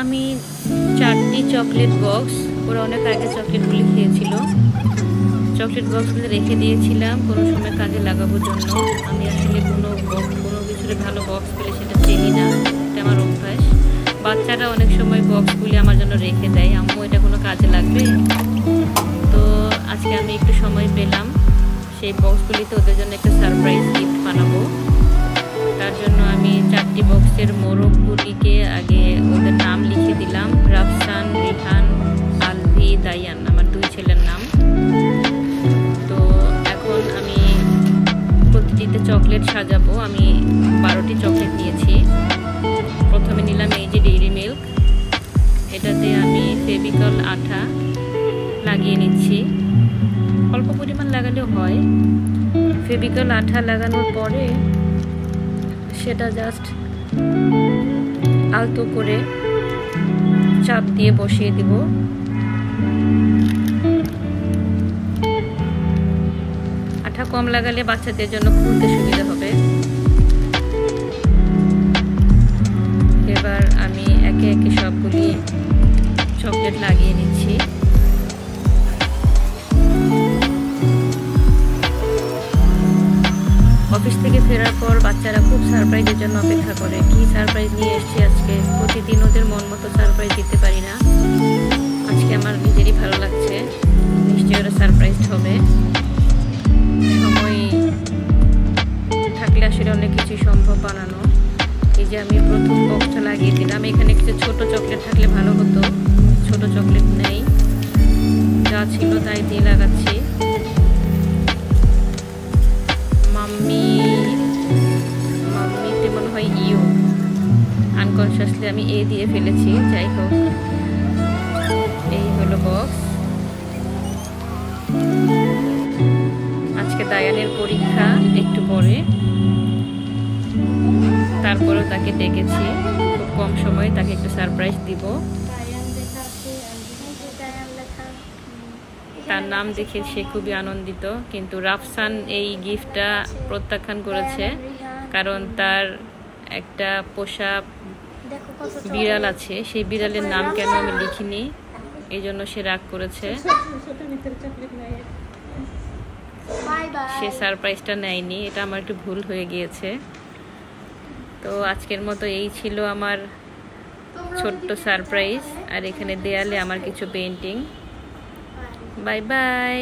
আমি 4টি chocolate box, ওরা অনেক আগে চকলেটগুলি খেয়েছিল, চকলেট বক্সগুলো রেখে দিয়েছিলাম কোনো সময় কাজে লাগানোর জন্য। আমি আসলে কোনো কিছুর ভালো বক্স পেলে সেটা চিনি না, এটা আমার অভ্যাস। বাচ্চারা অনেক সময় বক্সগুলি আমার জন্য রেখে দেয়, আম্মু এটা কোনো কাজে লাগবে। তো আজকে আমি একটু সময় পেলাম, সেই বক্সগুলিতে ওদের জন্য একটা সারপ্রাইজ গিফট বানাবো। তার জন্য আমি 4টি বক্সের মোড়কগুলিকে আগে ওদের নাম লিখে দিলাম। রাফসান, রিহান, আলভি, দায়ান, আমার 2 ছেলের নাম। তো এখন আমি প্রতিটিতে চকলেট সাজাবো। আমি 12টি চকলেট নিয়েছি। প্রথমে নিলাম এই যে ডেইরি মিল্ক, এটাতে আমি ফেভিকল আঠা লাগিয়ে নিচ্ছি। অল্প পরিমাণ লাগালেও হয়। ফেভিকল আঠা লাগানোর পরে সেটা জাস্ট আলতো করে চাপ দিয়ে বসিয়ে দিব। আঠা কম লাগালে বাচ্চাদের জন্য খুলতে সুবিধা হবে। এবার আমি একে একে সবগুলি চকলেট লাগিয়ে নিচ্ছি। অফিস থেকে ফেরার পর বাচ্চারা খুব সারপ্রাইজের জন্য অপেক্ষা করে, কি সারপ্রাইজ নিয়ে এসেছি আজকে। প্রতিদিন ওদের মন মতো সারপ্রাইজ দিতে পারি না, আজকে আমার নিজেরই ভালো লাগছে। নিশ্চয়ই ওরা সারপ্রাইজ হবে। সময় থাকলে আসলে অনেক কিছুই সম্ভব বানানো। এই যে আমি প্রথম বক্সটা লাগিয়ে দিলাম। এখানে কিছু ছোট চকলেট থাকলে ভালো হতো, ছোট চকলেট নেই, যা ছিল তাই দিয়ে লাগাচ্ছি। মাম্মিতে মনে হয় ইউ, আনকনসিয়াসলি আমি এ দিয়ে ফেলেছি। যাই হোক, এই হলো বক্স। আজকে দায়ানের পরীক্ষা একটু পরে, তারপরেও তাকে ডেকেছি। খুব কম সময়ে তাকে একটু সারপ্রাইজ দিব। তার নাম দেখে সে খুবই আনন্দিত, কিন্তু রাফসান এই গিফটটা প্রত্যাখ্যান করেছে, কারণ তার একটা পোষা বিড়াল আছে, সেই বিড়ালের নাম কেন আমি লিখিনি, এই জন্য সে রাগ করেছে। সে সারপ্রাইজটা নেয়নি, এটা আমার একটু ভুল হয়ে গিয়েছে। তো আজকের মতো এই ছিল আমার ছোট্ট সারপ্রাইজ। আর এখানে দেয়ালে আমার কিছু পেন্টিং। Bye bye.